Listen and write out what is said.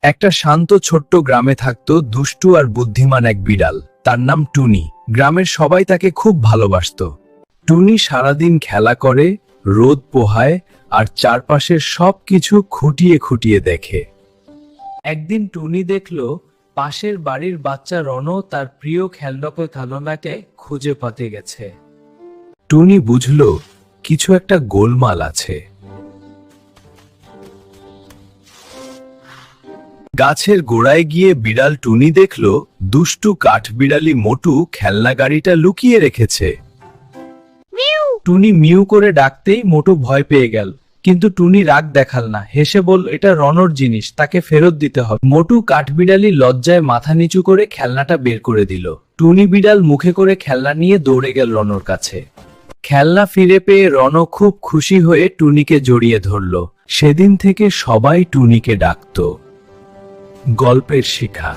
একটা শান্ত ছোট্ট গ্রামে থাকতো দুষ্টু আর বুদ্ধিমান এক বিড়াল। তার নাম টুনি। গ্রামের সবাই তাকে খুব ভালোবাসতো। টুনি সারাদিন খেলা করে, রোদ পোহায় আর চারপাশের সবকিছু খুঁটিয়ে খুঁটিয়ে দেখে। একদিন টুনি দেখল পাশের বাড়ির বাচ্চা রণ তার প্রিয় খেলনাকে খুঁজে পেতে গেছে। টুনি বুঝল কিছু একটা গোলমাল আছে। গাছের গোড়ায় গিয়ে বিড়াল টুনি দেখল দুষ্টু কাঠবিড়ালি মোটু খেলনা গাড়িটা লুকিয়ে রেখেছে। টুনি মিউ করে ডাকতেই মোটু ভয় পেয়ে গেল, কিন্তু টুনি রাগ দেখাল না, হেসে বলল এটা রনর জিনিস, তাকে ফেরত দিতে হবে। মোটু কাঠবিড়ালি লজ্জায় মাথা নিচু করে খেলনাটা বের করে দিল। টুনি বিড়াল মুখে করে খেলনা নিয়ে দৌড়ে গেল রনর কাছে। খেলনা ফিরে পেয়ে রন খুব খুশি হয়ে টুনিকে জড়িয়ে ধরল। সেদিন থেকে সবাই টুনিকে ডাকতো গল্পের শিখা।